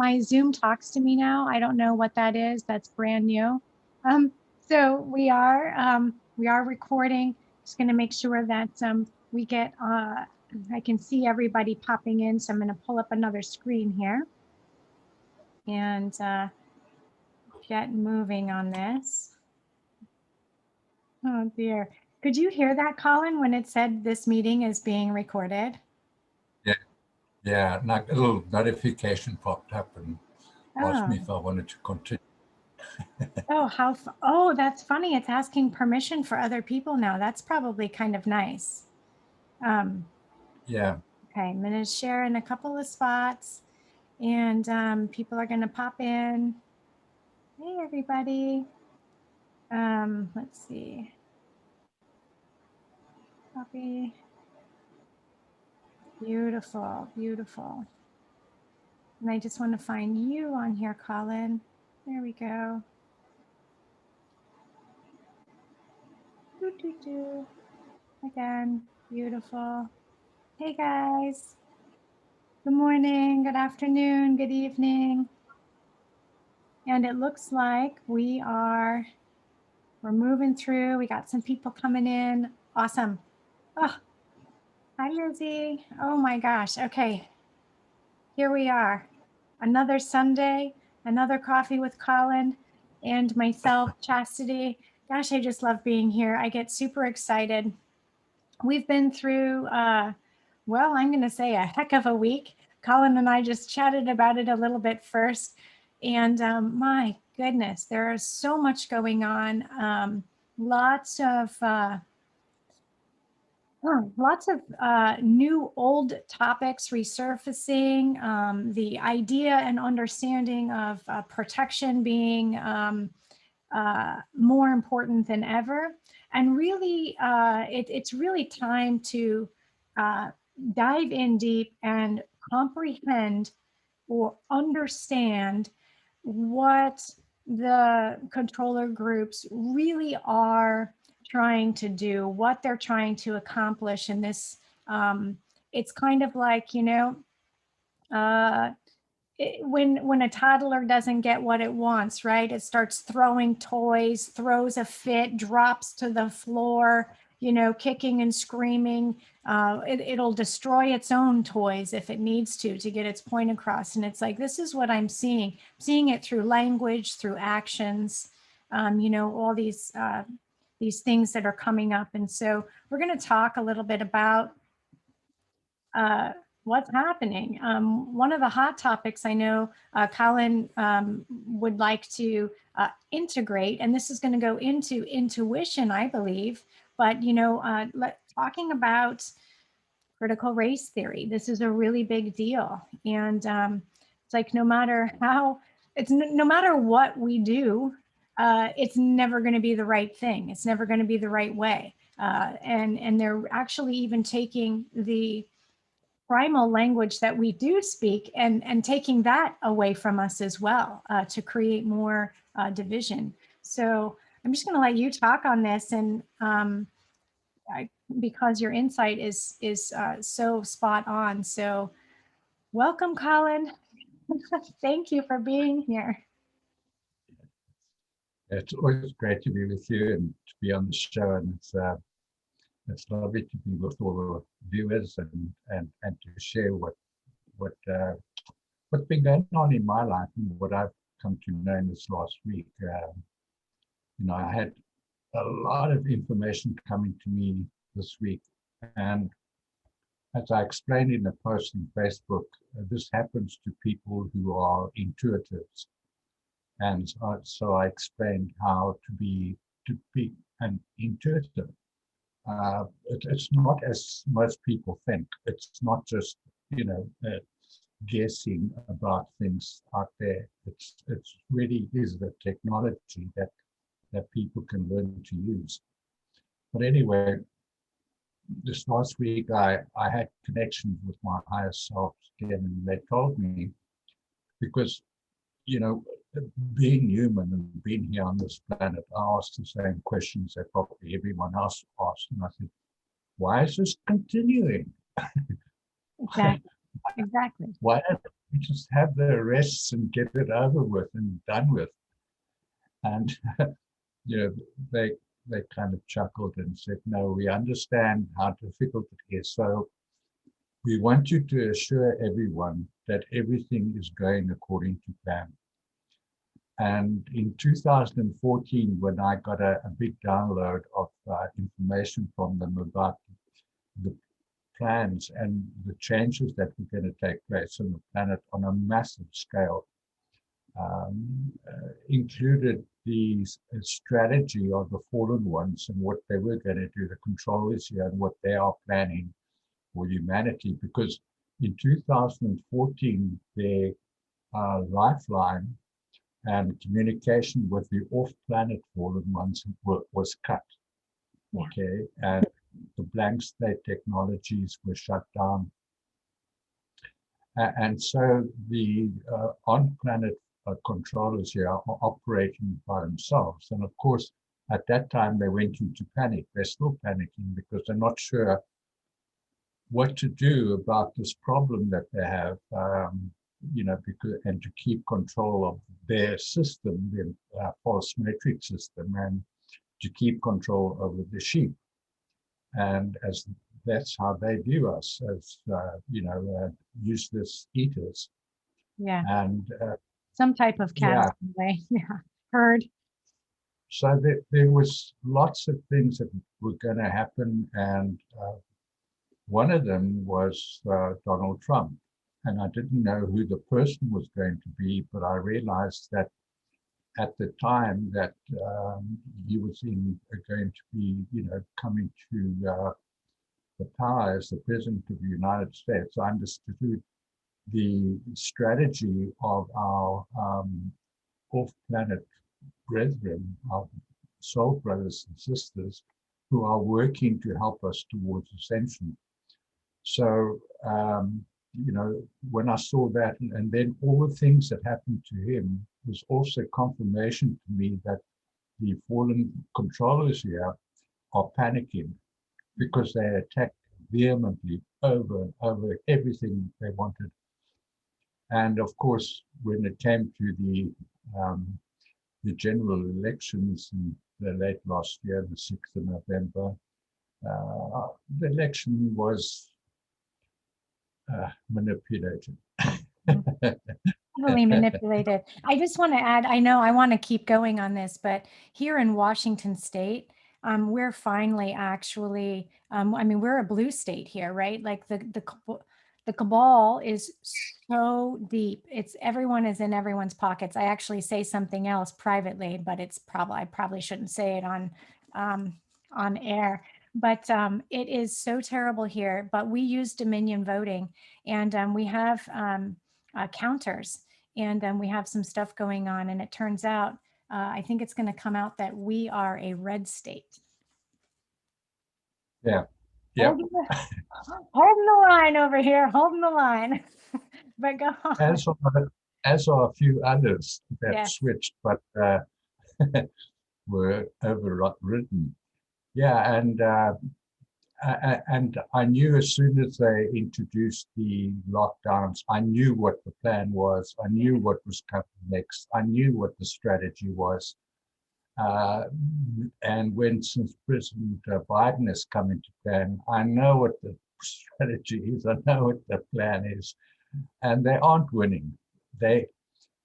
my Zoom talks to me now. I don't know what that is. That's brand new. So we are recording. Just going to make sure that we get, I can see everybody popping in. So I'm going to pull up another screen here and get moving on this. Oh dear. Could you hear that, Colin, when it said this meeting is being recorded? Yeah, like a little notification popped up and asked me if I wanted to continue. Oh, that's funny. It's asking permission for other people now. That's probably kind of nice. Yeah. Okay, I'm going to share in a couple of spots and people are going to pop in. Hey, everybody. Let's see. Copy. Beautiful, beautiful. And I just want to find you on here, Colin. There we go. Again, beautiful. Hey guys. Good morning, good afternoon, good evening. And it looks like we're moving through. We got some people coming in. Awesome. Oh, hi Lizzie. Oh my gosh. Okay. Here we are. Another Sunday, another coffee with Colin and myself, Chastity. Gosh, I just love being here. I get super excited. We've been through, well, I'm going to say a heck of a week. Colin and I just chatted about it a little bit first. And my goodness, there is so much going on. Lots of new old topics resurfacing, the idea and understanding of protection being more important than ever. And really, it's really time to dive in deep and comprehend or understand what the controller groups really are trying to do, what they're trying to accomplish in this. It's kind of like, you know, when a toddler doesn't get what it wants, right? It starts throwing toys, throws a fit, drops to the floor, you know, kicking and screaming. It'll destroy its own toys if it needs to get its point across. And it's like, this is what I'm seeing it through language, through actions, you know, all these things that are coming up. And so we're going to talk a little bit about what's happening. One of the hot topics I know Colin would like to integrate, and this is going to go into intuition, I believe, but you know, talking about critical race theory. This is a really big deal. And it's like, no matter what we do, it's never going to be the right thing. It's never going to be the right way. And they're actually even taking the primal language that we do speak and taking that away from us as well to create more division. So I'm just going to let you talk on this, and because your insight is so spot on. So welcome, Colin. Thank you for being here. It's always great to be with you and to be on the show, and it's lovely to be with all the viewers and to share what's been going on in my life and what I've come to know in this last week. You know, I had a lot of information coming to me this week, and as I explained in a post on Facebook, this happens to people who are intuitives, and so I explained how to be an intuitive. It's not as most people think. It's not just, you know, guessing about things out there. It's really is the technology that people can learn to use. But anyway, this last week I had connections with my higher self again, and they told me, because, you know, being human and being here on this planet, I asked the same questions that probably everyone else asked. And I said, why is this continuing? Exactly. Why we just have the rests and get it over with and done with. And you know, they they kind of chuckled and said, no, we understand how difficult it is. So we want you to assure everyone that everything is going according to plan. And in 2014, when I got a big download of information from them about the plans and the changes that were going to take place on the planet on a massive scale, included the strategy of the fallen ones and what they were going to do, the controllers here, and what they are planning for humanity. Because in 2014, their lifeline and communication with the off-planet fallen ones was cut. Yeah. Okay, and the blank slate technologies were shut down. And so the on-planet controllers here are operating by themselves. And of course, at that time, they went into panic. They're still panicking because they're not sure what to do about this problem that they have, you know, because, and to keep control of their system, the false matrix system, and to keep control over the sheep. And as that's how they view us, as you know, useless eaters. Yeah. And some type of cattle anyway. Yeah. Herd. So there was lots of things that were going to happen, and one of them was Donald Trump. And I didn't know who the person was going to be, but I realized that at the time that he was going to be, you know, coming to the power as the president of the United States, I understood the strategy of our off-planet brethren, our soul brothers and sisters, who are working to help us towards ascension. So, you know, when I saw that, and then all the things that happened to him was also confirmation to me that the fallen controllers here are panicking because they attacked vehemently over and over everything they wanted. And of course, when it came to the general elections in the late last year, the 6th of November, the election was manipulated. Heavily manipulated. I just want to add, I know I want to keep going on this, but here in Washington State, we're finally actually, I mean, we're a blue state here, right? Like the cabal is so deep. It's everyone is in everyone's pockets. I actually say something else privately, but I probably shouldn't say it on air. But it is so terrible here. But we use Dominion voting, and we have counters, and we have some stuff going on. And it turns out, I think it's going to come out that we are a red state. Yeah. Yeah. Holding the line over here, holding the line. But go on. As are a few others that Yes. switched, but were overridden. Yeah, and I knew as soon as they introduced the lockdowns, I knew what the plan was. I knew what was coming next. I knew what the strategy was. And since President Biden has come into plan, I know what the strategy is. I know what the plan is, and they aren't winning.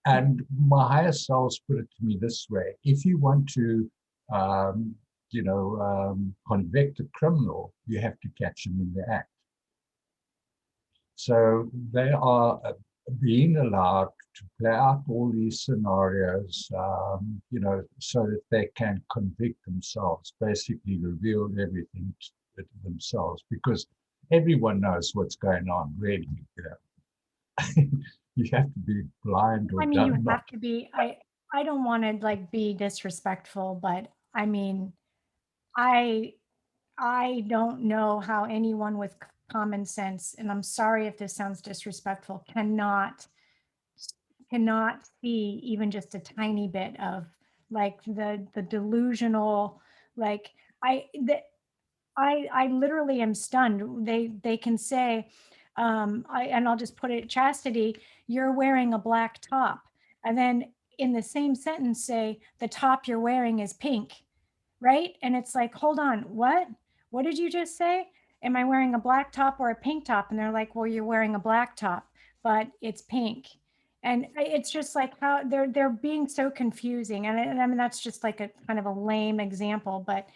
And my higher selves put it to me this way: if you want to, convict a criminal, you have to catch him in the act. So they are being allowed to play out all these scenarios, so that they can convict themselves, basically reveal everything to themselves, because everyone knows what's going on, really. You know, you have to be blind or I mean, you dumb. have to be. I don't want to like be disrespectful, but I mean, I don't know how anyone with common sense, and I'm sorry if this sounds disrespectful, cannot see even just a tiny bit of like the delusional, like I literally am stunned. They can say, and I'll just put it, Chastity, you're wearing a black top. And then in the same sentence say, the top you're wearing is pink, right? And it's like, hold on, what? What did you just say? Am I wearing a black top or a pink top? And they're like, well, you're wearing a black top, but it's pink. And it's just like how they're being so confusing. And I mean, that's just like a kind of a lame example, but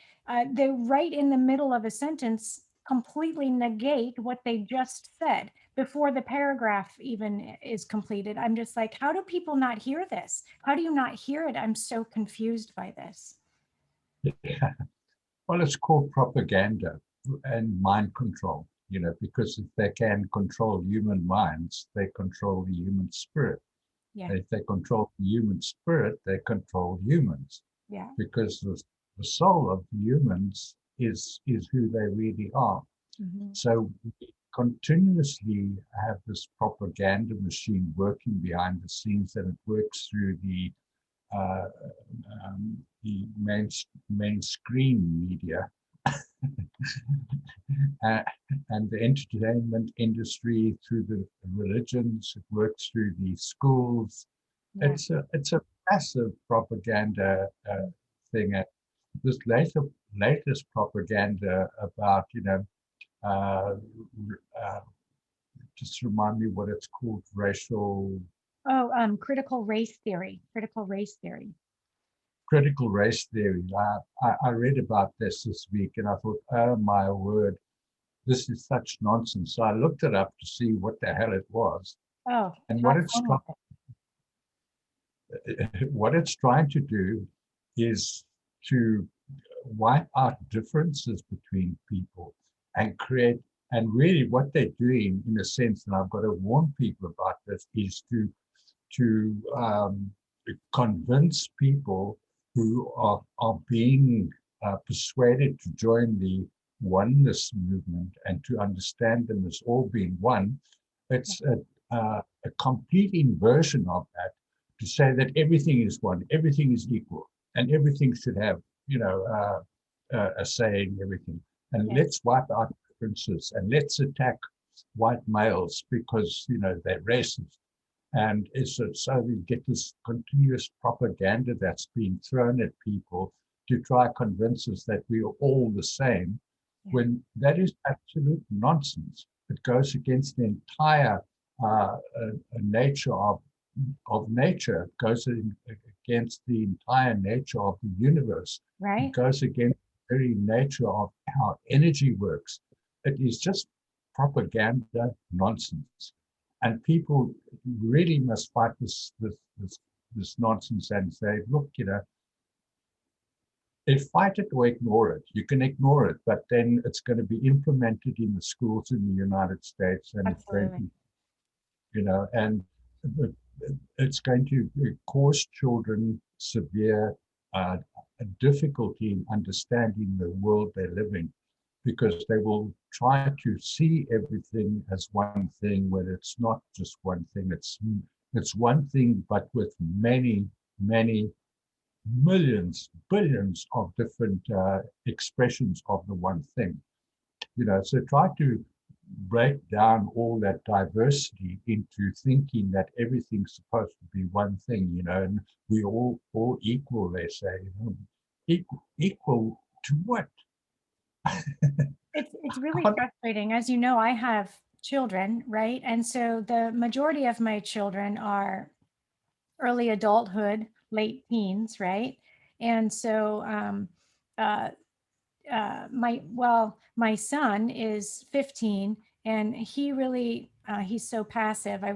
they right in the middle of a sentence completely negate what they just said before the paragraph even is completed. I'm just like, how do people not hear this? How do you not hear it? I'm so confused by this. Yeah. Well, it's called propaganda and mind control, because if they can control human minds, they control the human spirit. Yeah. And if they control the human spirit, they control humans, Yeah. because the soul of humans is who they really are. Mm-hmm. So we continuously have this propaganda machine working behind the scenes, and it works through uh, the main screen media uh, and the entertainment industry, through the religions. It works through the schools. Yeah. It's a massive propaganda thing. This latest propaganda about uh, uh, just remind me what it's called, racial. Oh, critical race theory. Critical race theory. Critical race theory. I read about this week, and I thought, oh my word, this is such nonsense. So I looked it up to see what the hell it was. Oh, And have fun with what it's trying to do is to wipe out differences between people and create, and really what they're doing in a sense, and I've got to warn people about this, is to convince people who are being persuaded to join the oneness movement and to understand them as all being one. It's a complete inversion of that, to say that everything is one, everything is equal, and everything should have, a say in everything. And Yeah. let's wipe out differences, and let's attack white males because they're racist. And so we get this continuous propaganda that's being thrown at people to try to convince us that we are all the same, when that is absolute nonsense. It goes against the entire nature of nature. It goes against the entire nature of the universe. Right. It goes against the very nature of how energy works. It is just propaganda nonsense. And people really must fight this nonsense and say, look, they fight it or ignore it. You can ignore it, but then it's going to be implemented in the schools in the United States, and Absolutely. and it's going to cause children severe difficulty in understanding the world they live in, because they will try to see everything as one thing when it's not just one thing. It's one thing, but with many, many millions, billions of different expressions of the one thing. So try to break down all that diversity into thinking that everything's supposed to be one thing, and we all equal, they say. Equal to what? It's really frustrating. As you know, I have children, right? And so the majority of my children are early adulthood, late teens, right? And so uh, my son is 15, and he really he's so passive. I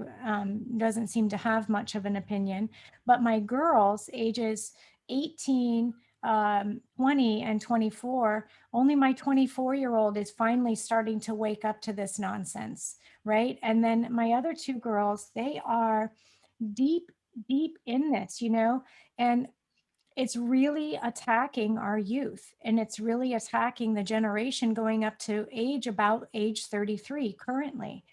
doesn't seem to have much of an opinion. But my girls, ages 18, 20, and 24, only my 24-year-old is finally starting to wake up to this nonsense, right? And then my other two girls, they are deep, deep in this, and it's really attacking our youth, and it's really attacking the generation going up to about age 33 currently.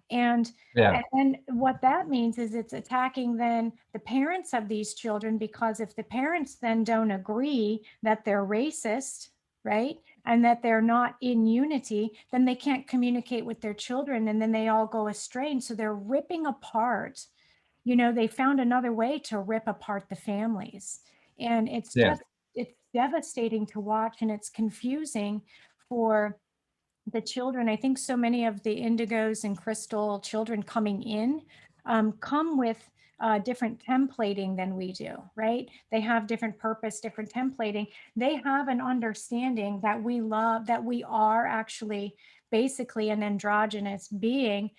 And Yeah. and what that means is it's attacking then the parents of these children, because if the parents then don't agree that they're racist, right? And that they're not in unity, then they can't communicate with their children, and then they all go astray. And so they're ripping apart, they found another way to rip apart the families. And Yeah. it's devastating to watch, and it's confusing for the children. I think so many of the indigos and crystal children coming in come with different templating than we do, right? They have different purpose, different templating. They have an understanding that we love, that we are actually basically an androgynous being.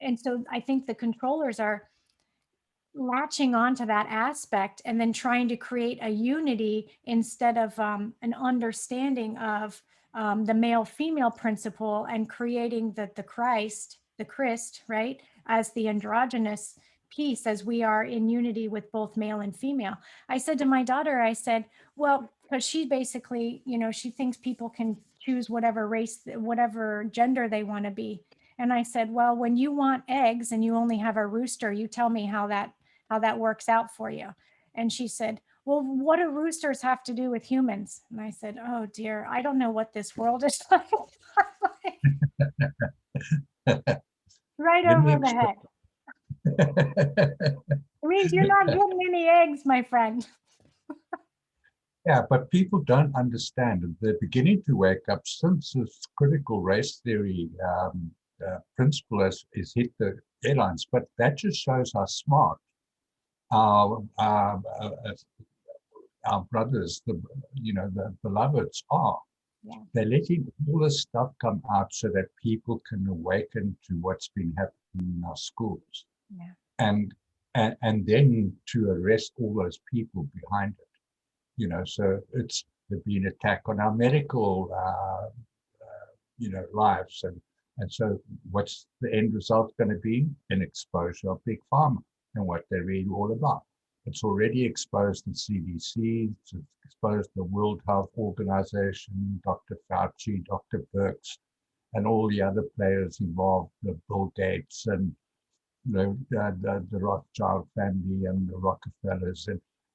And so I think the controllers are latching onto that aspect and then trying to create a unity instead of an understanding of the male female principle, and creating the Christ, right, as the androgynous piece, as we are in unity with both male and female. I said to my daughter, I said, well, because she basically, she thinks people can choose whatever race, whatever gender they want to be. And I said, well, when you want eggs and you only have a rooster, you tell me how that works out for you. And she said, well, what do roosters have to do with humans? And I said, oh dear, I don't know what this world is like. Right Let me over the explain. head. It means you're not getting any eggs, my friend. Yeah, but people don't understand it. They're beginning to wake up since this critical race theory principle has hit the airlines. But that just shows how smart our our brothers, the beloveds are. Yeah. They're letting all this stuff come out so that people can awaken to what's been happening in our schools, Yeah. and then to arrest all those people behind it. So it's been an attack on our medical, lives, and so what's the end result going to be? An exposure of big pharma and what they're really all about. It's already exposed the CDC, it's exposed the World Health Organization, Dr. Fauci, Dr. Birx, and all the other players involved, the Bill Gates and the Rothschild family and the Rockefellers,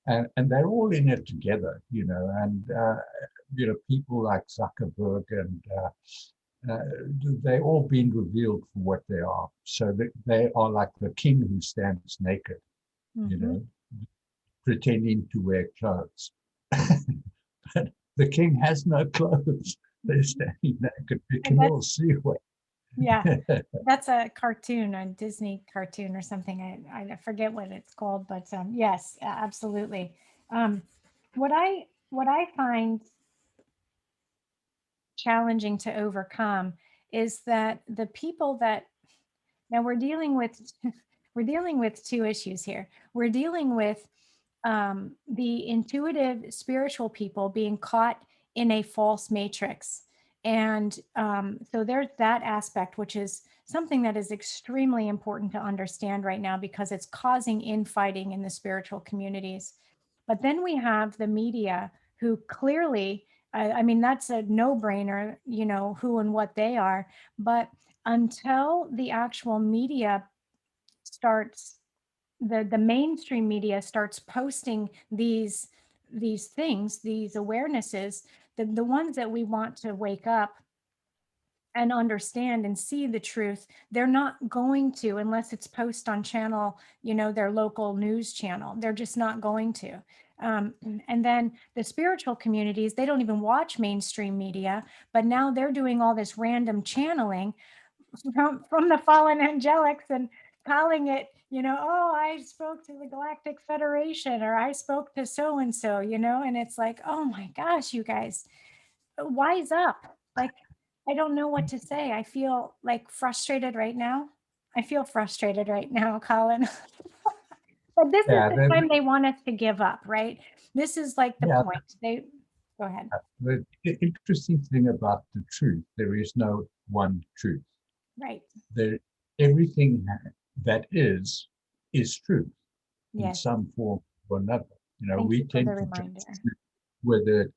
and they're all in it together, and people like Zuckerberg and they all been revealed for what they are. So they are like the king who stands naked, Mm-hmm. pretending to wear clothes. But the king has no clothes. They're standing naked. We can all see what. Yeah, that's a cartoon, a Disney cartoon or something. I forget what it's called, but yes, absolutely. What I find challenging to overcome is that the people that now we're dealing with we're dealing with two issues here. We're dealing with the intuitive spiritual people being caught in a false matrix. And so there's that aspect, which is something that is extremely important to understand right now because it's causing infighting in the spiritual communities. But then we have the media who clearly, I mean, that's a no brainer, who and what they are. But until the actual media starts, the mainstream media starts posting these things, these awarenesses, the ones that we want to wake up and understand and see the truth, they're not going to, unless it's post on channel, their local news channel. They're just not going to. And then the spiritual communities, they don't even watch mainstream media, but now they're doing all this random channeling from the fallen angelics and calling it, oh, I spoke to the Galactic Federation, or I spoke to so and so, and it's like, oh my gosh, you guys, wise up. Like, I don't know what to say. I feel like frustrated right now. I feel frustrated right now, Colin. But this is Yeah, the time they want us to give up, right? This is like the yeah. point. Go ahead. The interesting thing about the truth, there is no one truth. Right. There, everything that is truth in Yes. some form or another. Thank We you for the tend to judge reminder. truth with it,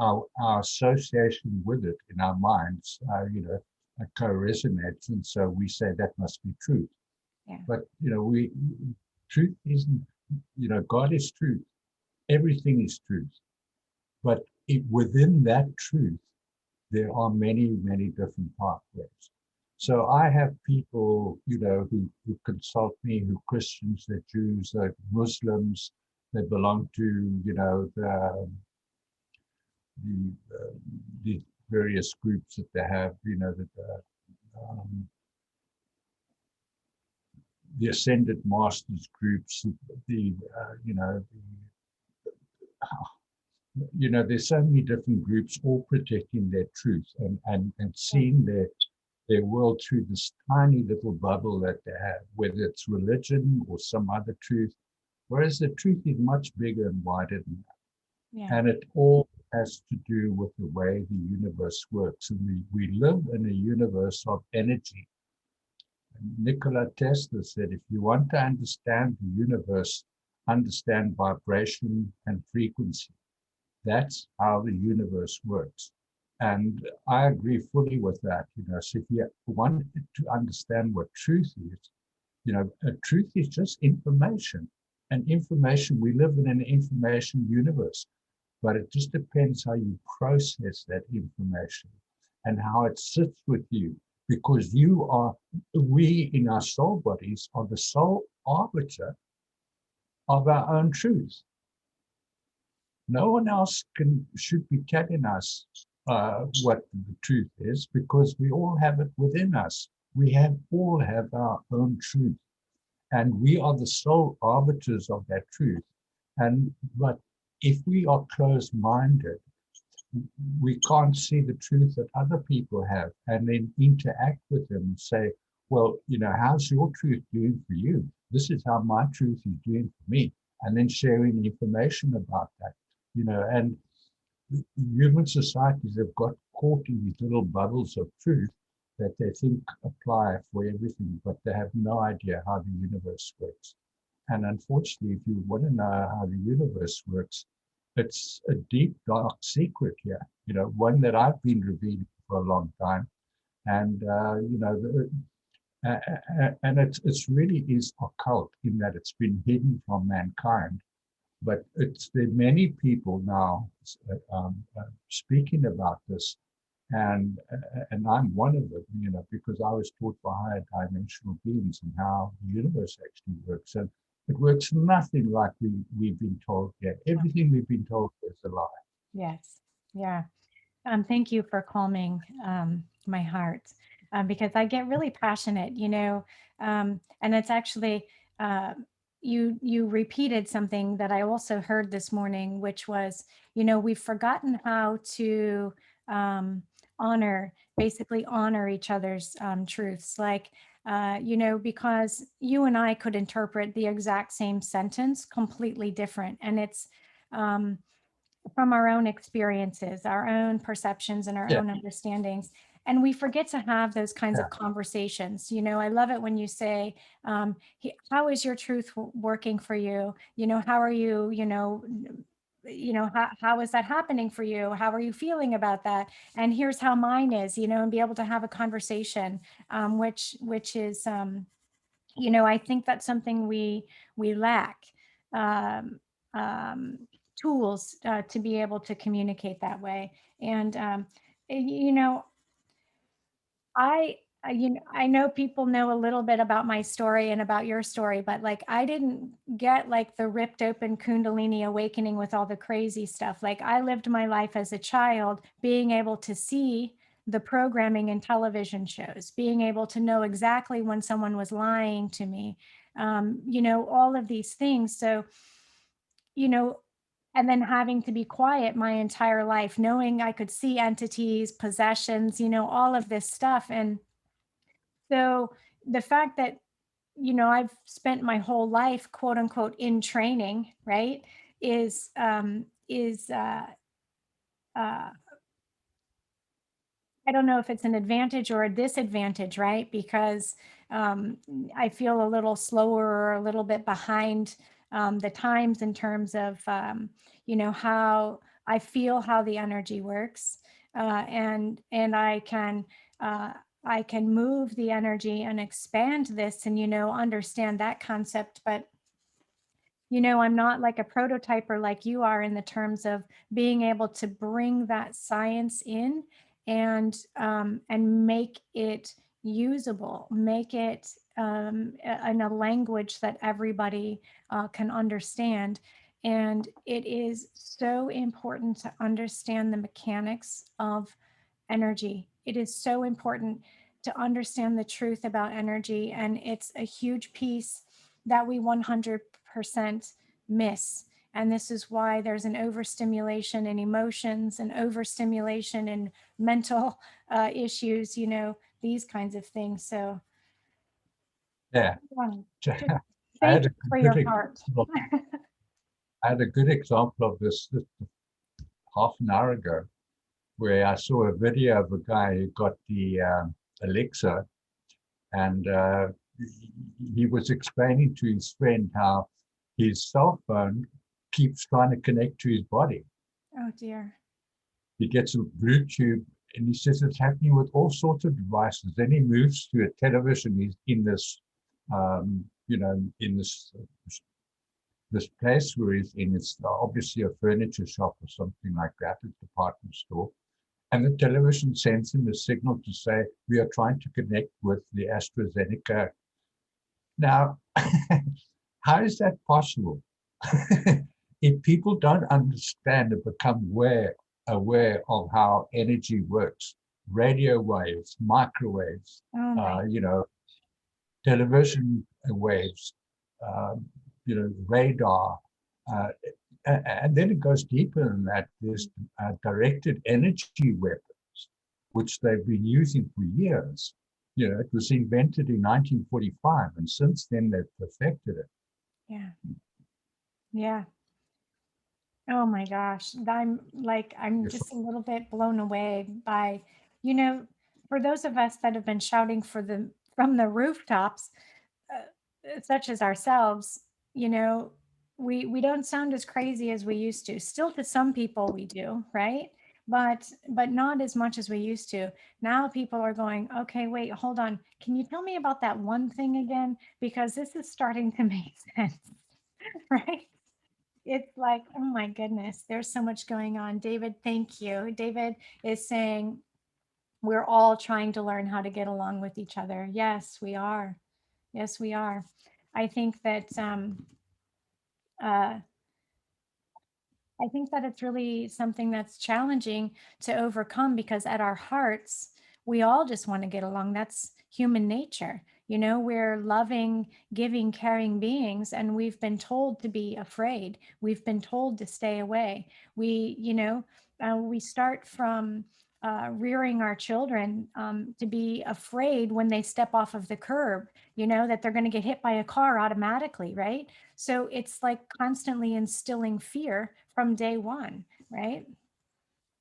our association with it in our minds, co-resonates, and so we say that must be truth. Yeah. But truth isn't. God is truth. Everything is truth. But within that truth, there are many, many different pathways. So I have people, who consult me, who Christians, they're Jews, they're Muslims, they belong to, the various groups that they have, the ascended masters groups, the there's so many different groups all protecting their truth and seeing their world through this tiny little bubble that they have, whether it's religion or some other truth, whereas the truth is much bigger and wider than that. Yeah. And it all has to do with the way the universe works. And we live in a universe of energy. Nikola Tesla said, if you want to understand the universe, understand vibration and frequency. That's how the universe works. And I agree fully with that. So if you want to understand what truth is, truth is just information. And information, we live in an information universe, but it just depends how you process that information and how it sits with you, because we in our soul bodies are the sole arbiter of our own truth. No one else should be telling us what the truth is, because we all have it within us. We all have our own truth, and we are the sole arbiters of that truth. But if we are closed-minded, we can't see the truth that other people have, and then interact with them and say, well, how's your truth doing for you? This is how my truth is doing for me. And then sharing information about that, and human societies have got caught in these little bubbles of truth that they think apply for everything, but they have no idea how the universe works. And unfortunately, if you want to know how the universe works, it's a deep, dark secret here, one that I've been revealing for a long time. And, and it's really is occult in that it's been hidden from mankind. But there are many people now speaking about this, and I'm one of them, because I was taught by higher dimensional beings and how the universe actually works, and it works nothing like we've been told yet. Everything we've been told is a lie. Yes. Yeah. Thank you for calming my heart, because I get really passionate, and it's actually, you repeated something that I also heard this morning, which was, we've forgotten how to basically honor each other's truths. Like, because you and I could interpret the exact same sentence completely different. And it's, from our own experiences, our own perceptions, and our Yeah, own understandings. And we forget to have those kinds yeah, of conversations. I love it when you say, how is your truth working for you? How are you, how is that happening for you? How are you feeling about that? And here's how mine is, and be able to have a conversation, which is, I think that's something we lack. Um, um, Tools to be able to communicate that way. And you know, I know people know a little bit about my story and about your story, but like I didn't get like the ripped open Kundalini awakening with all the crazy stuff. Like I lived my life as a child being able to see the programming in television shows, being able to know exactly when someone was lying to me, all of these things. So, you know, and then having to be quiet my entire life, knowing I could see entities, possessions, all of this stuff. And so the fact that, I've spent my whole life, quote unquote, in training, right, is uh, I don't know if it's an advantage or a disadvantage, right? Because I feel a little slower or a little bit behind the times in terms of, how I feel how the energy works, and uh, I can move the energy and expand this and understand that concept. But You know, I'm not like a prototyper like you are in the terms of being able to bring that science in and make it usable, make it in a language that everybody can understand. And it is so important to understand the mechanics of energy. It is so important to understand the truth about energy. And it's a huge piece that we 100% miss. And this is why there's an overstimulation in emotions and overstimulation in mental issues, you know, these kinds of things. So, Yeah. just I thank had you a for good your heart. example. I had a good example of this half an hour ago, where I saw a video of a guy who got the Alexa, and he was explaining to his friend how his cell phone keeps trying to connect to his body. Oh dear. He gets a Bluetooth, and he says it's happening with all sorts of devices. Then he moves to a television. He's in this, in this place where he's in. It's obviously a furniture shop or something like that, a department store. And the television sends him a signal to say, we are trying to connect with the AstraZeneca. Now, how is that possible? If people don't understand and become aware of how energy works, radio waves, microwaves, Oh my. television waves, radar, uh, and then it goes deeper than that. There's directed energy weapons, which they've been using for years. It was invented in 1945, and since then they've perfected it. Yeah. Yeah. Oh my gosh. I'm just a little bit blown away by, you know, for those of us that have been shouting from the rooftops, such as ourselves, you know, we don't sound as crazy as we used to. Still to some people we do, right? But not as much as we used to. Now people are going, okay, wait, hold on. Can you tell me about that one thing again? Because this is starting to make sense, right? It's like, oh my goodness, there's so much going on. David, thank you. David is saying we're all trying to learn how to get along with each other. Yes, we are. Yes, we are. I think that uh, I think that it's really something that's challenging to overcome because at our hearts, we all just want to get along. That's human nature. You know, we're loving, giving, caring beings, and we've been told to be afraid. We've been told to stay away. We start from rearing our children to be afraid when they step off of the curb, you know, that they're going to get hit by a car automatically, right? So it's like constantly instilling fear from day one, right?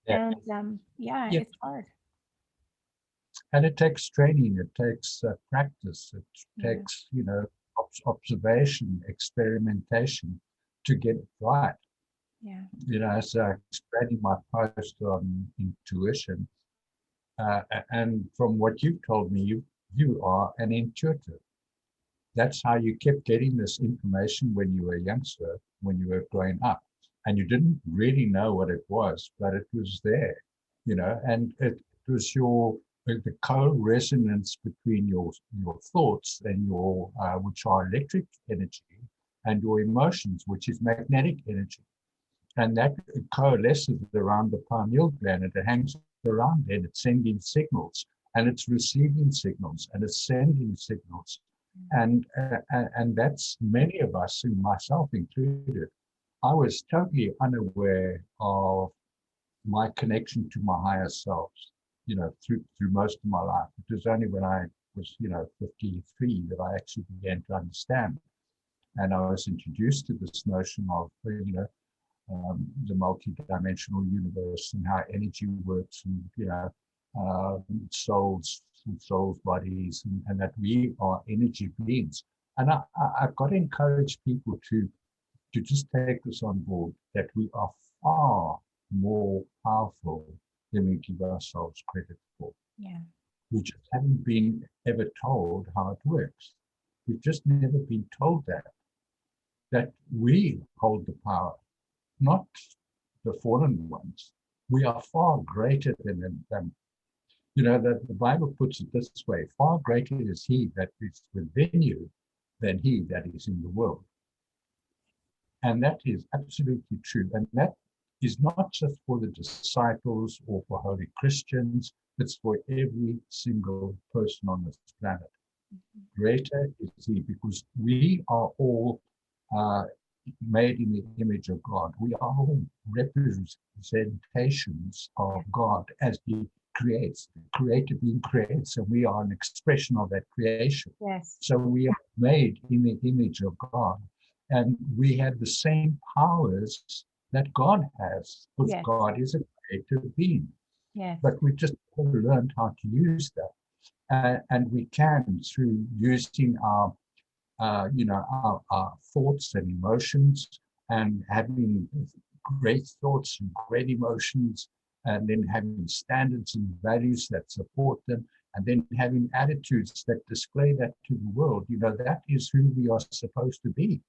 Yeah. And yeah, Yeah. it's hard. And it takes training, it takes practice, it Yeah, takes, observation, experimentation to get it right. yeah, As explaining my post on intuition, and from what you've told me, you are an intuitive. That's how you kept getting this information when you were a youngster, when you were growing up, and you didn't really know what it was, but it was there, and it was the co-resonance between your thoughts and your which are electric energy, and your emotions, which is magnetic energy, and that coalesces around the pineal gland, and it hangs around there, and it's sending signals, and it's receiving signals, and it's sending signals, and that's many of us, and myself included. I was totally unaware of my connection to my higher selves, through most of my life. It was only when I was, 53 that I actually began to understand. And I was introduced to this notion of, the multi-dimensional universe and how energy works, and souls, bodies, and that we are energy beings. And I've got to encourage people to just take this on board, that we are far more powerful than we give ourselves credit for. yeah, We just haven't been ever told how it works. We've just never been told that. that we hold the power, not the fallen ones. We are far greater than them. You know, that the Bible puts it this way: far greater is he that is within you than he that is in the world. And that is absolutely true. And that is not just for the disciples or for holy Christians, it's for every single person on this planet. Greater is he, because we are all made in the image of God. We are all representations of God as he creates. The creator being creates, and we are an expression of that creation. Yes. So we are made in the image of God, and we have the same powers that God has, because Yes. God is a creative being. Yes. But we just haven't learned how to use that. And we can, through using our thoughts and emotions, and having great thoughts and great emotions, and then having standards and values that support them, and then having attitudes that display that to the world. You know, that is who we are supposed to be.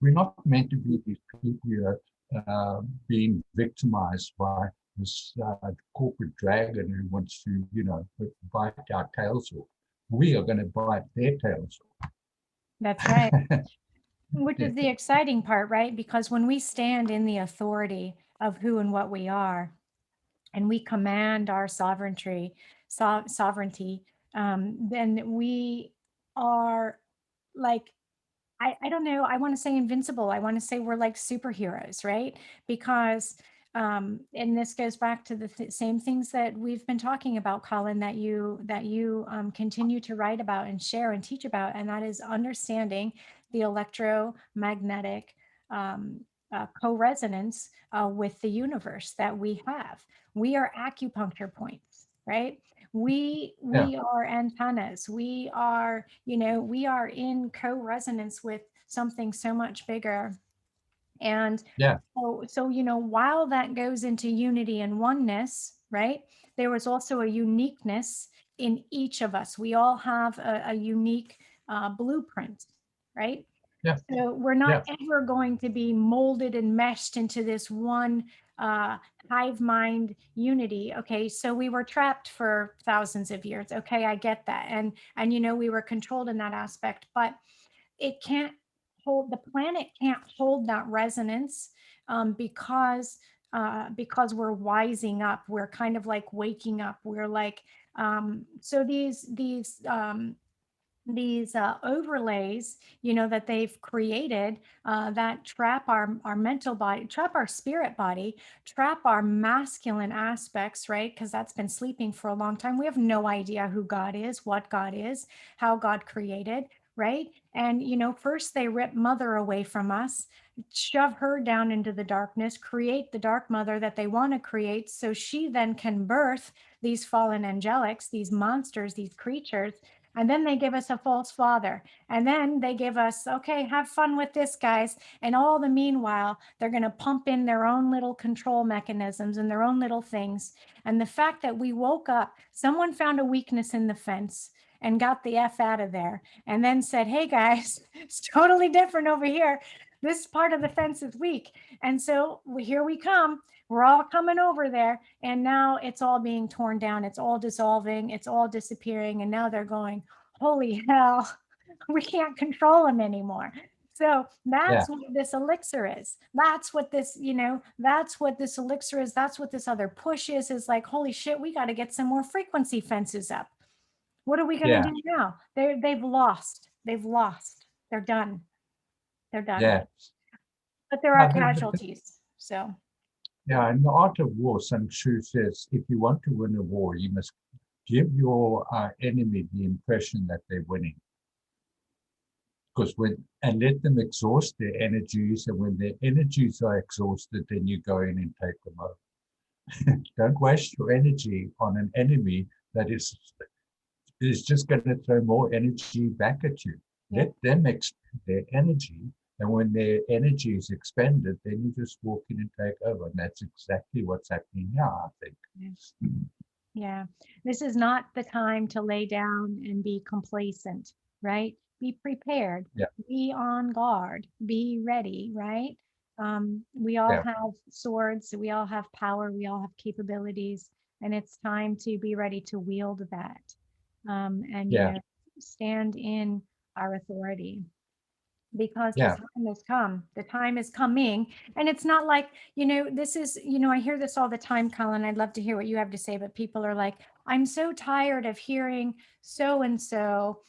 We're not meant to be these people, being victimized by this corporate dragon who wants to, bite our tails off. We are going to bite their tails off. That's right. Which is the exciting part, right? Because when we stand in the authority of who and what we are, and we command our sovereignty, then we are like, I don't know, I want to say invincible. I want to say we're like superheroes, right? Because, and this goes back to the same things that we've been talking about, Colin, that you continue to write about and share and teach about, and that is understanding the electromagnetic co-resonance with the universe that we have. We are acupuncture points, right? We are antennas. We are, we are in co-resonance with something so much bigger. And so while that goes into unity and oneness, right, there was also a uniqueness in each of us. We all have a unique blueprint, right? Yeah. So we're not ever going to be molded and meshed into this one hive mind unity. Okay, so we were trapped for thousands of years. Okay, I get that, and we were controlled in that aspect, but it can't hold. The planet can't hold that resonance because we're wising up. We're kind of like waking up. We're like so these overlays, that they've created that trap our mental body, trap our spirit body, trap our masculine aspects, right? Because that's been sleeping for a long time. We have no idea who God is, what God is, how God created, right? And, first they rip mother away from us, shove her down into the darkness, create the dark mother that they want to create, so she then can birth these fallen angelics, these monsters, these creatures. And then they give us a false father. And then they give us, okay, have fun with this, guys. And all the meanwhile, they're going to pump in their own little control mechanisms and their own little things. And the fact that we woke up, someone found a weakness in the fence and got the F out of there, and then said, hey, guys, it's totally different over here. This part of the fence is weak. And so here we come. We're all coming over there, and now it's all being torn down. It's all dissolving. It's all disappearing. And now they're going, holy hell, we can't control them anymore. So that's what this elixir is. That's what this, that's what this elixir is. That's what this other push is like, holy shit, we got to get some more frequency fences up. What are we going to do now? They've lost. They're done. They're done. Yeah. But there are casualties. So. Yeah, in the art of war, Sun Tzu says, if you want to win a war, you must give your enemy the impression that they're winning. And let them exhaust their energies, and when their energies are exhausted, then you go in and take them over. Don't waste your energy on an enemy that is just going to throw more energy back at you. Let them expend their energy, and when their energy is expended, then you just walk in and take over. And that's exactly what's happening now, I think. Yeah. This is not the time to lay down and be complacent, right? be prepared, Yeah. be on guard, be ready, right? We all Yeah. have swords, we all have power, we all have capabilities, and it's time to be ready to wield that. And, Yeah. stand in our authority, because the Yeah. time has come, the time is coming. And it's not like, this is, I hear this all the time, Colin. I'd love to hear what you have to say, but people are like, I'm so tired of hearing so and so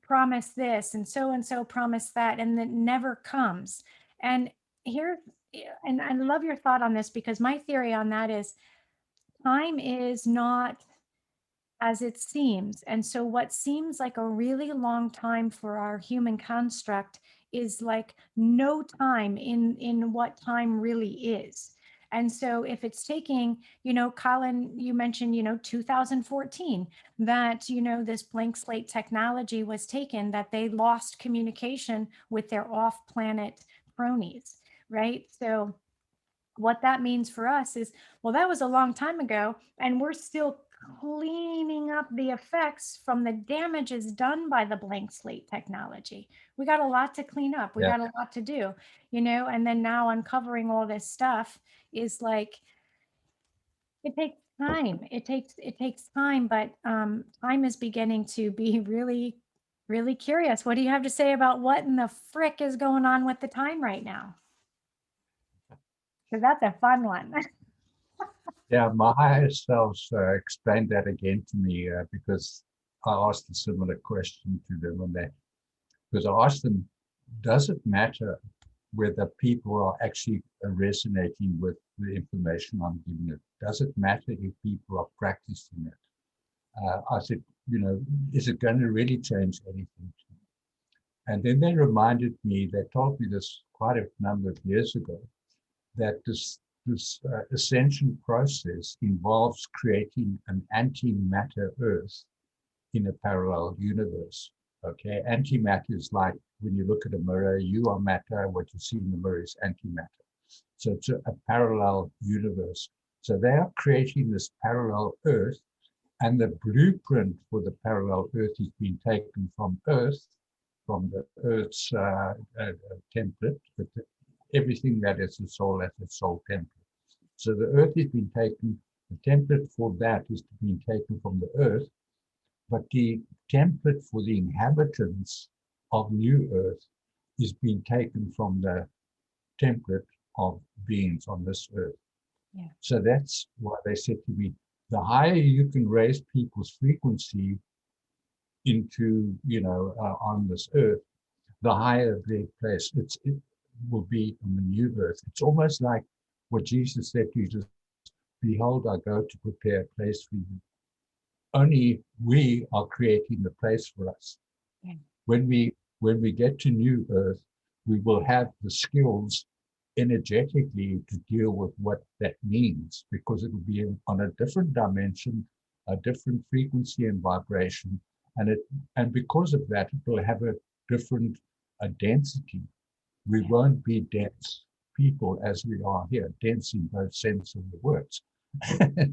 promise this and so promise that, and it never comes. And here, and I love your thought on this, because my theory on that is time is not as it seems. And so what seems like a really long time for our human construct is like no time in what time really is. And so if it's taking, Colin, you mentioned, 2014, that, this blank slate technology was taken, that they lost communication with their off-planet cronies, right? So what that means for us is, well, that was a long time ago, and we're still cleaning up the effects from the damages done by the blank slate technology. We got a lot to clean up. We Yeah. got a lot to do, and then now uncovering all this stuff is like, it takes time. It takes time, but time is beginning to be really, really curious. What do you have to say about what in the frick is going on with the time right now? Because that's a fun one. Yeah, my higher selves explained that again to me because I asked a similar question to them on that. Because I asked them, does it matter whether people are actually resonating with the information I'm giving it? Does it matter if people are practicing it? I said, is it going to really change anything? And then they reminded me, they told me this quite a number of years ago, that this ascension process involves creating an antimatter Earth in a parallel universe. Okay, antimatter is like when you look at a mirror, you are matter, what you see in the mirror is antimatter. So it's a parallel universe. So they are creating this parallel Earth, and the blueprint for the parallel Earth has been taken from Earth, from the Earth's template, but everything that is the soul as its soul template. So the Earth has been taken, the template for that is being taken from the Earth, but the template for the inhabitants of New Earth is being taken from the template of beings on this Earth. Yeah. So that's why they said to me, the higher you can raise people's frequency into, on this Earth, the higher their place it will be on the new Earth. It's almost like what Jesus said to Jesus, behold, I go to prepare a place for you. Only we are creating the place for us. Yeah. When we get to New Earth, we will have the skills energetically to deal with what that means, because it will be on a different dimension, a different frequency and vibration, and because of that, it will have a different density. We won't be dense people as we are here, dense in both sense of the words. I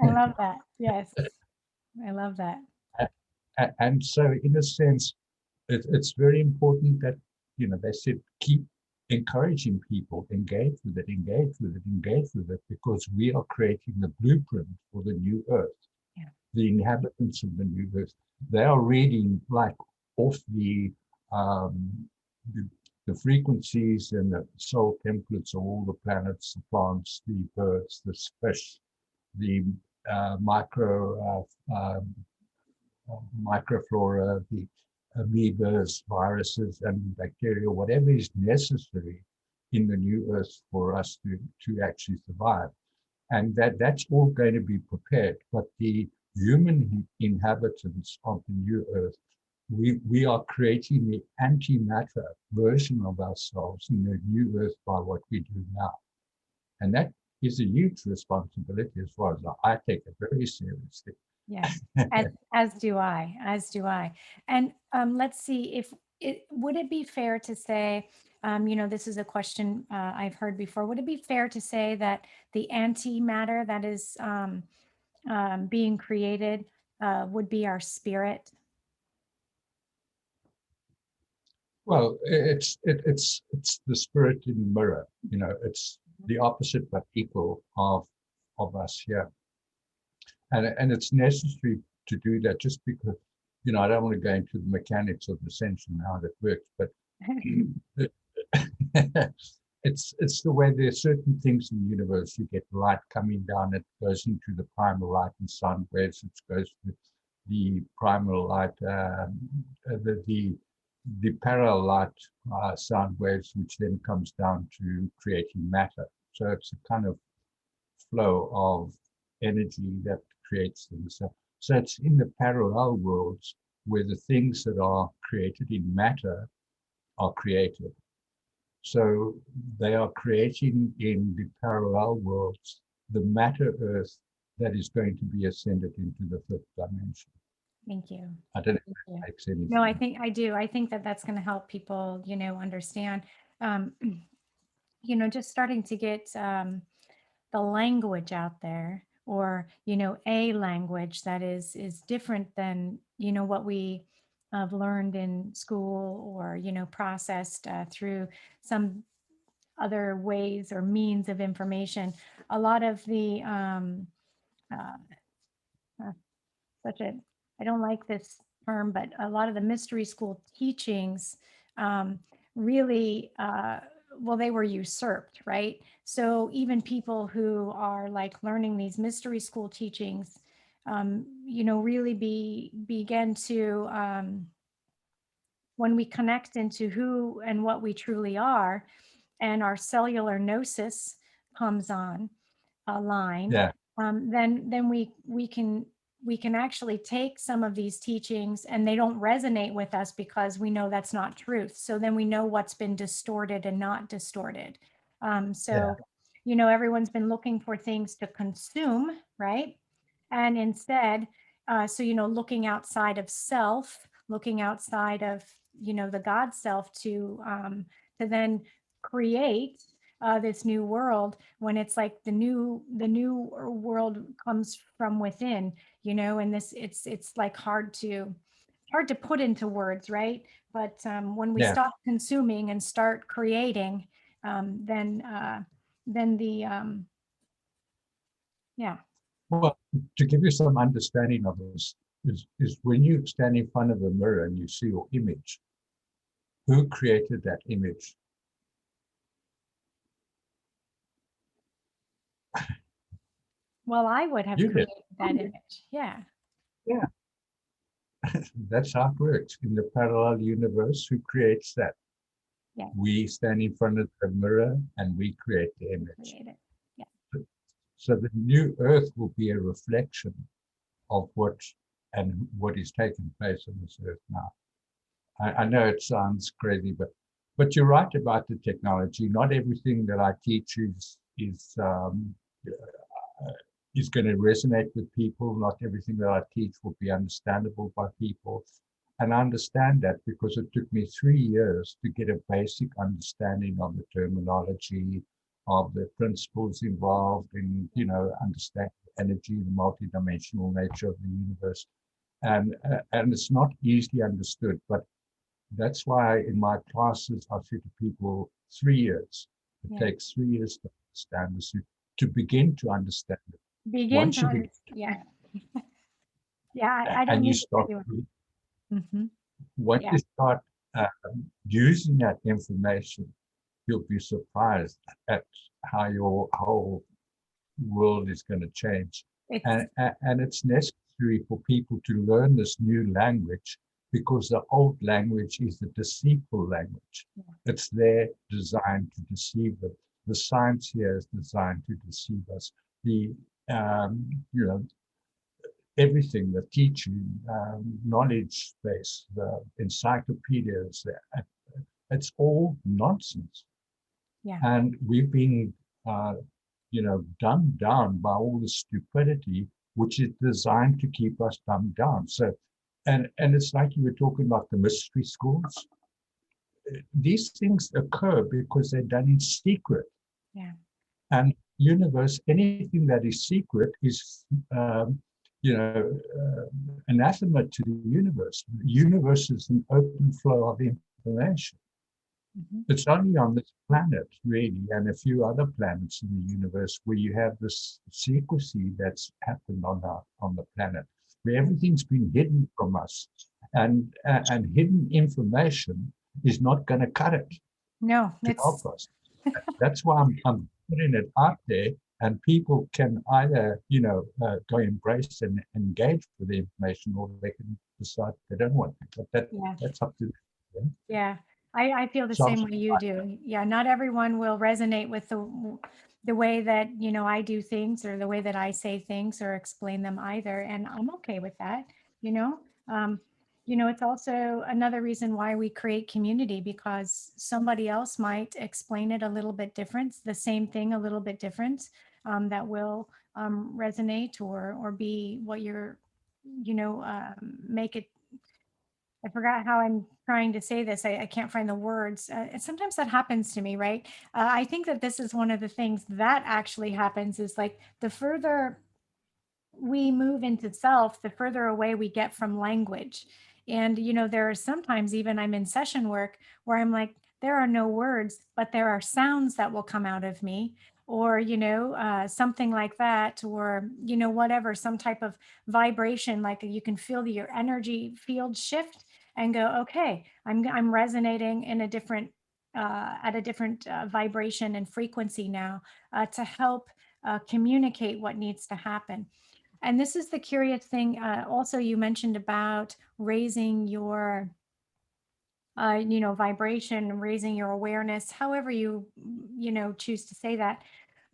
love that. Yes, I love that. And so, in a sense, it's very important that, they said, keep encouraging people, engage with it, engage with it, engage with it, because we are creating the blueprint for the new Earth. Yeah. The inhabitants of the new Earth, they are reading like off um, the frequencies and the soul templates of all the planets, the plants, the birds, the fish, the microflora, the amoebas, viruses, and bacteria, whatever is necessary in the new Earth for us to actually survive. And that's all going to be prepared. But the human inhabitants of the new Earth, we are creating the antimatter version of ourselves in the new Earth by what we do now. And that is a huge responsibility as far as I take it very seriously. Yes, as do I, as do I. And let's see if would it be fair to say, this is a question I've heard before. Would it be fair to say that the antimatter that is being created would be our spirit? Well, it's the spirit in the mirror. It's the opposite but equal of us here, and it's necessary to do that. Just because I don't want to go into the mechanics of ascension and how that works, but it's the way there are certain things in the universe. You get light coming down, it goes into the primal light and sound waves. It goes to the primal light, the parallel light sound waves, which then comes down to creating matter. So it's a kind of flow of energy that creates things. So it's in the parallel worlds where the things that are created in matter are created. So they are creating in the parallel worlds the matter earth that is going to be ascended into the fifth dimension. Thank you. I don't know if that makes any sense. No, I think I do. I think that that's going to help people, understand, just starting to get the language out there, or, a language that is different than, what we have learned in school, or, processed through some other ways or means of information. A lot of the uh, I don't like this term, but a lot of the mystery school teachings really, well, they were usurped, right? So even people who are like learning these mystery school teachings, really begin to, when we connect into who and what we truly are, and our cellular gnosis comes online, Yeah, then we can actually take some of these teachings, and they don't resonate with us because we know that's not truth. So then we know what's been distorted and not distorted. yeah, Everyone's been looking for things to consume, right? And instead, looking outside of self, looking outside of, the God self, to then create this new world, when it's like the new world comes from within, and this it's like hard to put into words, right? But when we yeah. stop consuming and start creating, then the yeah. Well, to give you some understanding of this, is when you stand in front of a mirror and you see your image, who created that image? Well, I would have You did. created that image. Yeah. Yeah, that's how it works. In the parallel universe, who creates that? Yeah. We stand in front of the mirror and we create the image. Create it. Yeah. So the new earth will be a reflection of what is taking place on this earth now. I know it sounds crazy, but you're right about the technology. Not everything that I teach is going to resonate with people. Not everything that I teach will be understandable by people. And I understand that because it took me 3 years to get a basic understanding of the terminology, of the principles involved in, understanding energy, the multidimensional nature of the universe. And it's not easily understood, but that's why in my classes, I say to people, 3 years. It takes 3 years to understand this, to begin to understand it. Begin to understand. Yeah. Yeah. I don't and you need start, once Yeah. you start using that information, you'll be surprised at how your whole world is going to change. And it's necessary for people to learn this new language, because the old language is the deceitful language. Yeah. It's there designed to deceive them. The science here is designed to deceive us. The everything, the teaching, knowledge base, the encyclopedias, it's all nonsense. Yeah. And we've been, dumbed down by all the stupidity, which is designed to keep us dumbed down. So, and it's like you were talking about the mystery schools. These things occur because they're done in secret. Yeah. And universe, anything that is secret is, anathema to the universe. The universe is an open flow of information. Mhm. It's only on this planet, really, and a few other planets in the universe where you have this secrecy that's happened on the planet, where everything's been hidden from us, and hidden information is not going to cut it No, to it's help us. That's why I'm putting it out there, and people can either, go embrace and engage with the information, or they can decide they don't want it. But yeah. that's up to them. Yeah, I feel the So I'm same way you do. Yeah, not everyone will resonate with the way that, I do things or the way that I say things or explain them either. And I'm okay with that, you know. Um, it's also another reason why we create community, because somebody else might explain it a little bit different, the same thing a little bit different, that will resonate or be what you're, make it. I forgot how I'm trying to say this. I can't find the words. And sometimes that happens to me, right? I think that this is one of the things that actually happens is like the further we move into self, the further away we get from language. And, there are sometimes even I'm in session work where I'm like, there are no words, but there are sounds that will come out of me, or, something like that, or, whatever, some type of vibration, like you can feel your energy field shift and go, okay, I'm resonating in a different, at a different vibration and frequency now, to help communicate what needs to happen. And this is the curious thing. Also, you mentioned about raising your, vibration, raising your awareness, however you, choose to say that.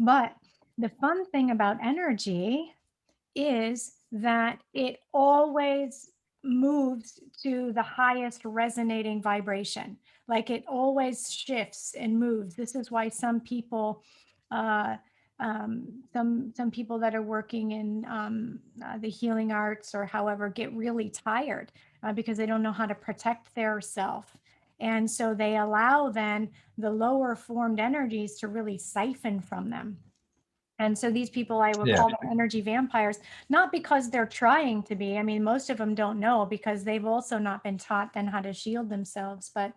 But the fun thing about energy is that it always moves to the highest resonating vibration. Like it always shifts and moves. This is why some people, uh, some people that are working in the healing arts or however get really tired because they don't know how to protect their self. And so they allow then the lower formed energies to really siphon from them. And so these people, I would Yeah, call them energy vampires, not because they're trying to be. I mean, most of them don't know because they've also not been taught then how to shield themselves. But,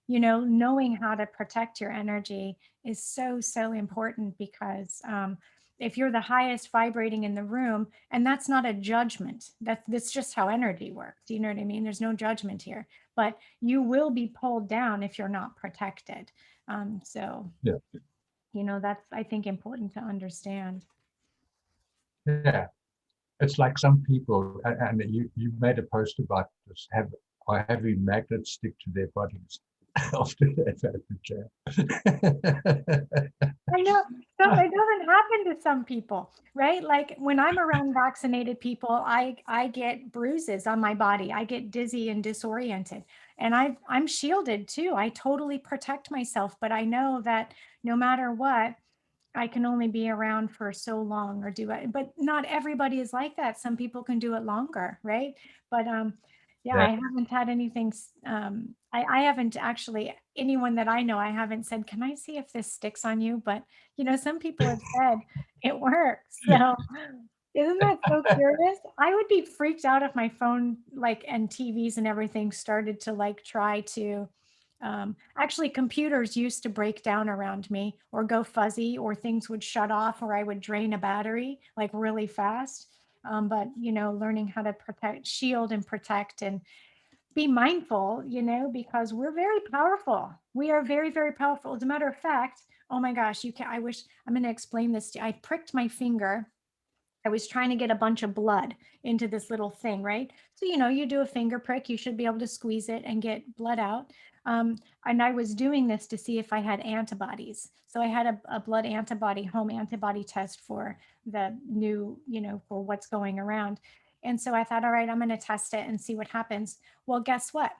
knowing how to protect your energy is so, so important because if you're the highest vibrating in the room, and that's not a judgment, that's just how energy works. You know what I mean? There's no judgment here, but you will be pulled down if you're not protected. So yeah, that's, I think, important to understand. yeah. It's like some people, and you made a post about this, are having magnets stick to their bodies after they've had the jab. I know. So it doesn't happen to some people, right? Like when I'm around vaccinated people, I get bruises on my body. I get dizzy and disoriented. And I'm shielded too. I totally protect myself, but I know that no matter what, I can only be around for so long or do it. But not everybody is like that. Some people can do it longer, right? But yeah, Yeah, I haven't had anything. I haven't actually, anyone that I know, I haven't said, can I see if this sticks on you? But some people have said it works. So isn't that so curious? I would be freaked out if my phone, like, and TVs and everything started to like try to actually, computers used to break down around me or go fuzzy, or things would shut off, or I would drain a battery like really fast. But learning how to protect, shield, and protect, and be mindful, because we're very powerful. We are very, very powerful. As a matter of fact, oh my gosh, you can. I wish I'm going to explain this. I pricked my finger. I was trying to get a bunch of blood into this little thing, right? So, you do a finger prick, you should be able to squeeze it and get blood out. And I was doing this to see if I had antibodies. So I had a blood antibody, home antibody test for the new, for what's going around. And so I thought, all right, I'm going to test it and see what happens. Well, guess what?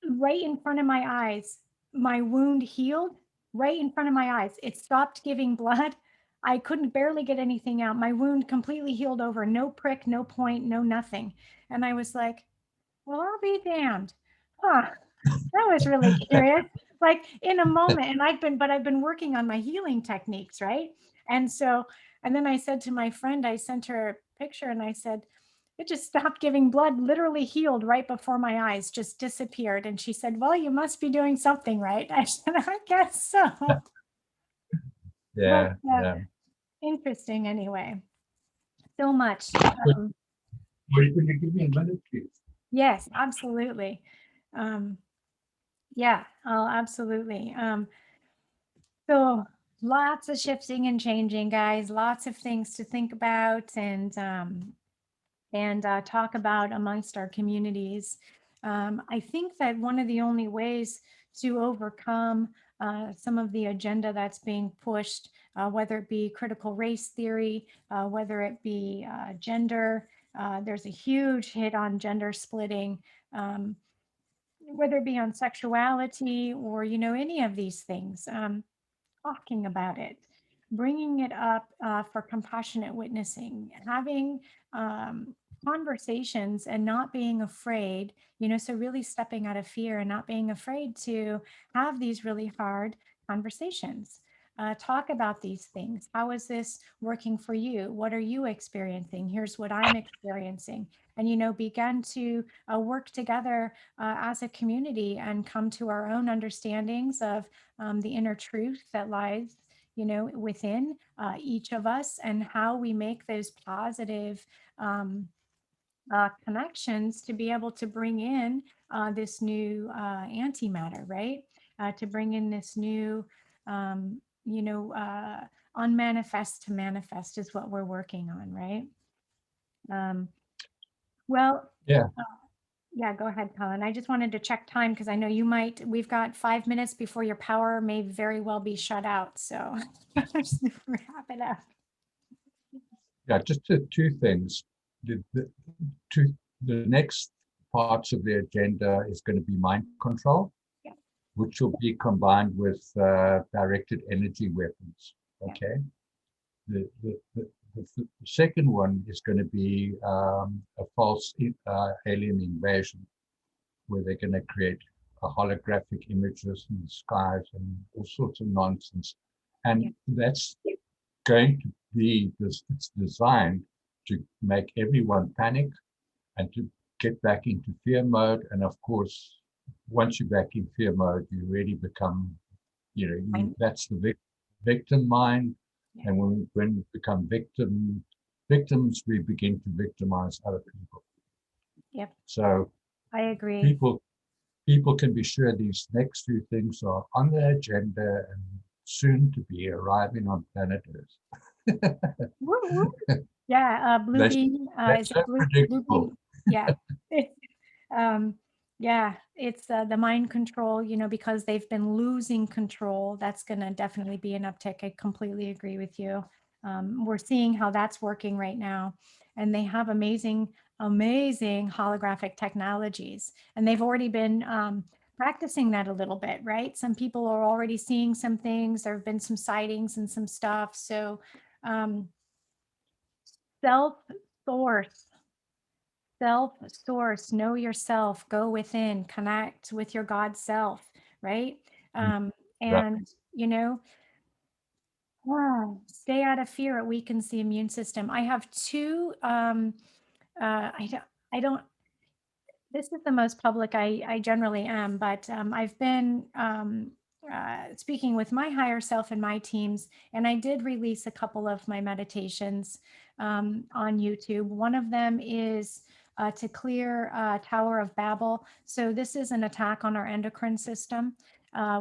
Right in front of my eyes, my wound healed right in front of my eyes. It stopped giving blood. I couldn't barely get anything out. My wound completely healed over, no prick, no point, no nothing. And I was like, well, I'll be damned. Huh. That was really curious. Like in a moment, and I've been working on my healing techniques, right? And so, and then I said to my friend, I sent her a picture and I said, it just stopped giving blood, literally healed right before my eyes, just disappeared. And she said, well, you must be doing something right. I said, I guess so. But Yeah, yeah. interesting anyway. So much. But will you give me a minute, please? Yes, absolutely. Um, yeah, oh, absolutely. So lots of shifting and changing, guys. Lots of things to think about and talk about amongst our communities. I think that one of the only ways to overcome some of the agenda that's being pushed, whether it be critical race theory, whether it be gender, there's a huge hit on gender splitting, whether it be on sexuality or, any of these things. Talking about it, bringing it up for compassionate witnessing, having um, conversations and not being afraid, so really stepping out of fear and not being afraid to have these really hard conversations. Talk about these things. How is this working for you? What are you experiencing? Here's what I'm experiencing. And, begin to work together as a community and come to our own understandings of the inner truth that lies, within each of us, and how we make those positive connections to be able to bring in this new antimatter, right? To bring in this new, unmanifest to manifest is what we're working on, right? Um, well, Yeah, yeah, go ahead, Colin. I just wanted to check time because I know we've got 5 minutes before your power may very well be shut out. So just wrap it up. yeah. Just two things. The, two, the next parts of the agenda is going to be mind control, Yeah, which will be combined with directed energy weapons. yeah, Okay. The second one is going to be a false alien invasion, where they're going to create a holographic images in the skies and all sorts of nonsense. yeah, And that's going to be this, it's designed to make everyone panic and to get back into fear mode. And of course, once you're back in fear mode, you really become, that's the victim mind. yeah. And when we become victims, we begin to victimize other people. Yep, So I agree. people people can be sure these next few things are on the agenda and soon to be arriving on planet Earth. Woo, woo. Yeah, blue They're, beam. they're Is it so blue predictable. beam? Yeah. Um, yeah, it's the mind control, because they've been losing control. That's going to definitely be an uptick. I completely agree with you. We're seeing how that's working right now. And they have amazing, amazing holographic technologies. And they've already been practicing that a little bit, right? Some people are already seeing some things. There have been some sightings and some stuff. So, um, self source self-source, know yourself, go within, connect with your God self, right? Um, Right. and you know, stay out of fear. It weakens the immune system. I have two. I don't. I don't. This is the most public I generally am, but I've been speaking with my higher self and my teams, and I did release a couple of my meditations on YouTube. One of them is to clear Tower of Babel. So this is an attack on our endocrine system,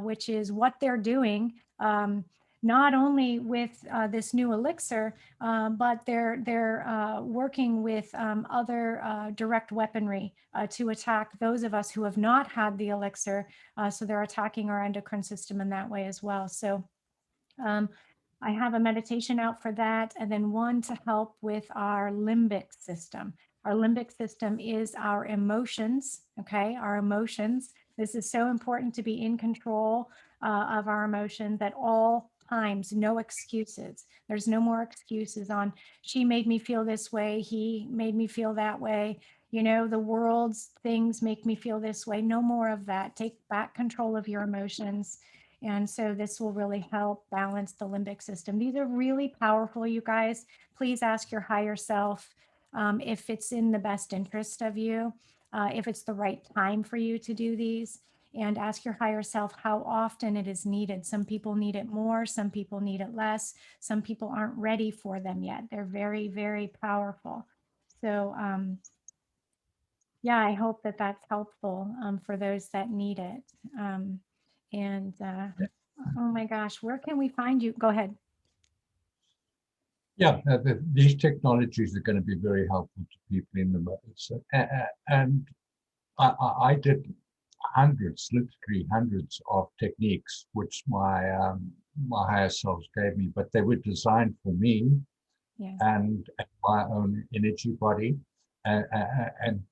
which is what they're doing. Not only with this new elixir, but they're working with other direct weaponry to attack those of us who have not had the elixir. So they're attacking our endocrine system in that way as well. So um, I have a meditation out for that, and then one to help with our limbic system. Our limbic system is our emotions, okay? Our emotions. This is so important to be in control of our emotions at all times, no excuses. There's no more excuses on, she made me feel this way, he made me feel that way. The world's things make me feel this way. No more of that. Take back control of your emotions. And so this will really help balance the limbic system. These are really powerful, you guys. Please ask your higher self if it's in the best interest of you, if it's the right time for you to do these, and ask your higher self how often it is needed. Some people need it more, some people need it less, some people aren't ready for them yet. They're very, very powerful. So, yeah, I hope that that's helpful for those that need it. And oh my gosh, where can we find you? Go ahead. Yeah, these technologies are going to be very helpful to people in the moments. And I did hundreds, literally hundreds of techniques, which my higher selves gave me, but they were designed for me Yes. and my own energy body. And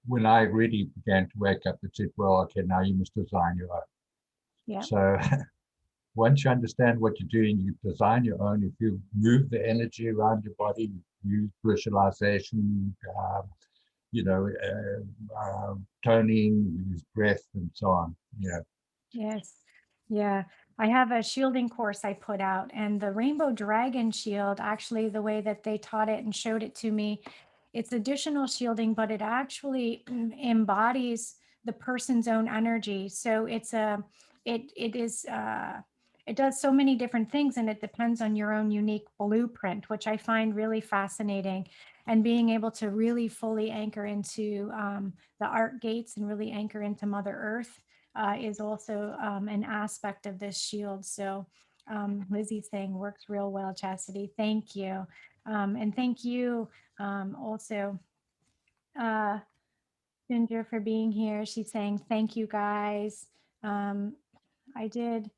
when I really began to wake up, it said, well, okay, now you must design your own. Yeah. So once you understand what you're doing, you design your own. If you move the energy around your body, use visualization, toning, use breath, and so on. Yeah. Yes. Yeah. I have a shielding course I put out, and the Rainbow Dragon Shield, actually, the way that they taught it and showed it to me, it's additional shielding, but it actually embodies the person's own energy. So it is, it does so many different things, and it depends on your own unique blueprint, which I find really fascinating. And being able to really fully anchor into the art gates and really anchor into Mother Earth is also an aspect of this shield. So Lizzie's saying works real well, Chastity. Thank you. And thank you also, uh, Ginger, for being here. She's saying, thank you guys. Um, I did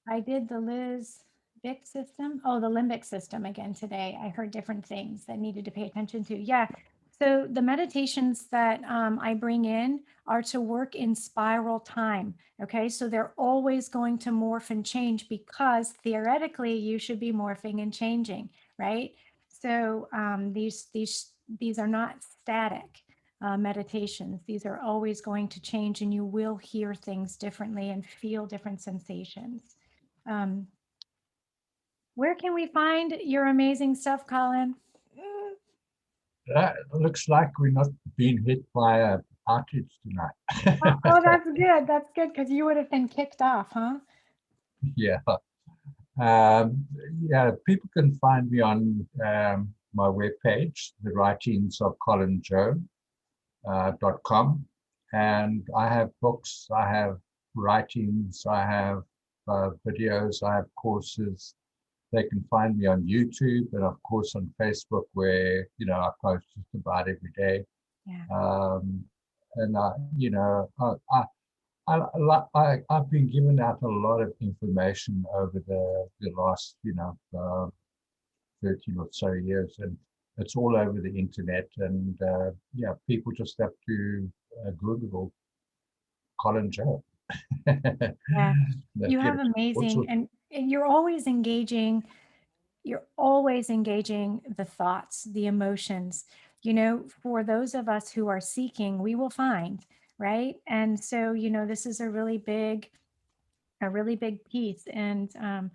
the Limbic system. Oh, the limbic system again today. I heard different things that needed to pay attention to. Yeah. So the meditations that I bring in are to work in spiral time. Okay. So they're always going to morph and change because theoretically you should be morphing and changing, right? So these are not static. Meditations. These are always going to change, and you will hear things differently and feel different sensations. Um, where can we find your amazing stuff, Colin? That looks like we're not being hit by a outage tonight. Oh, that's good. That's good because you would have been kicked off, huh? Yeah. Um, yeah, people can find me on my webpage, the writings of Colin Joe. .com, and I have books, I have writings, I have videos, I have courses. They can find me on YouTube and of course on Facebook, where I post just about every day. Yeah. And I've been given out a lot of information over the last 13 or so years, and it's all over the internet. And yeah, people just have to Google Colin Joe. Yeah. They You get have all amazing, sorts. and you're always engaging the thoughts, the emotions. For those of us who are seeking, we will find, right? And so, this is a really big piece. And I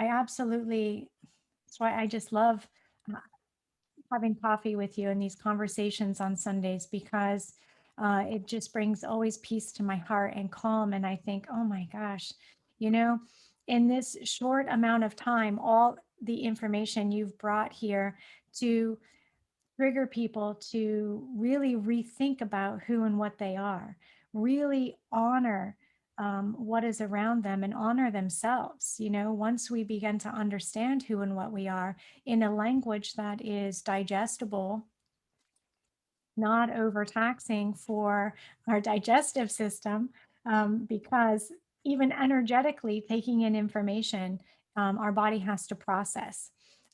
absolutely, that's why I just love uh, having coffee with you and these conversations on Sundays, because it just brings always peace to my heart and calm. And I think, oh my gosh, you know, in this short amount of time, all the information you've brought here to trigger people to really rethink about who and what they are, really honor what is around them and honor themselves. Once we begin to understand who and what we are in a language that is digestible, not overtaxing for our digestive system, because even energetically taking in information, our body has to process.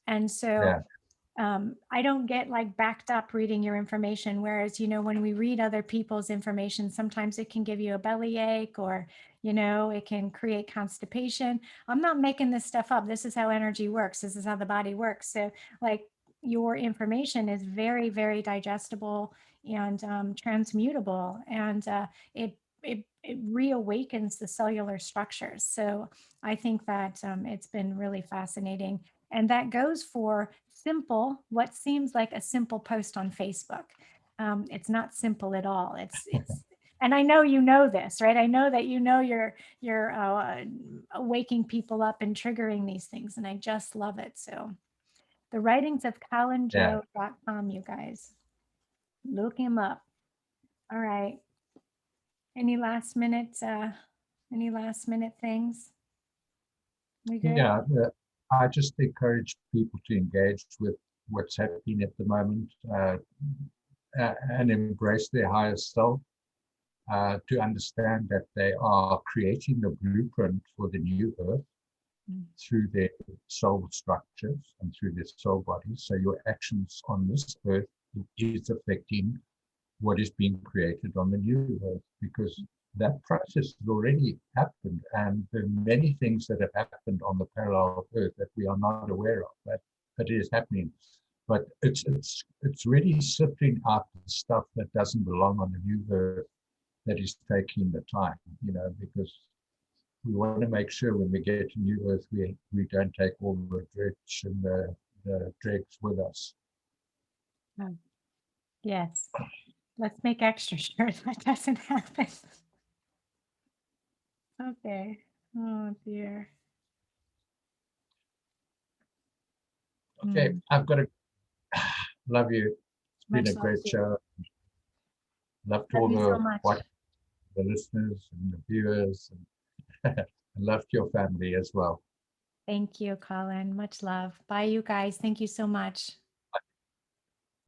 And so Yeah, I don't get like backed up reading your information. Whereas, when we read other people's information, sometimes it can give you a bellyache, or, it can create constipation. I'm not making this stuff up. This is how energy works. This is how the body works. So like your information is very, very digestible and transmutable. And it reawakens the cellular structures. So I think that it's been really fascinating. And that goes for simple, what seems like a simple post on Facebook. It's not simple at all. It's, and I know you know this, right? I know that you know you're waking people up and triggering these things, and I just love it. So the writings of colinjoe.com, you guys, look him up. All right. Any last minute things? We good? Yeah, I just encourage people to engage with what's happening at the moment, and embrace their higher self, to understand that they are creating the blueprint for the new earth through their soul structures and through their soul bodies. So your actions on this earth is affecting what is being created on the new earth, because that process has already happened, and there are many things that have happened on the parallel earth that we are not aware of, that is happening. But it's really sifting out the stuff that doesn't belong on the new earth, that is taking the time, because we want to make sure when we get to new earth, we don't take all the dredge and the dregs with us. Oh, yes. Let's make extra sure that doesn't happen. Okay. Oh dear. Okay, I've got to love you. It's been Much a love great to you. show. Love to Love all you so much. the listeners and the viewers, and love to your family as well. Thank you, Colin. Much love. Bye, you guys. Thank you so much.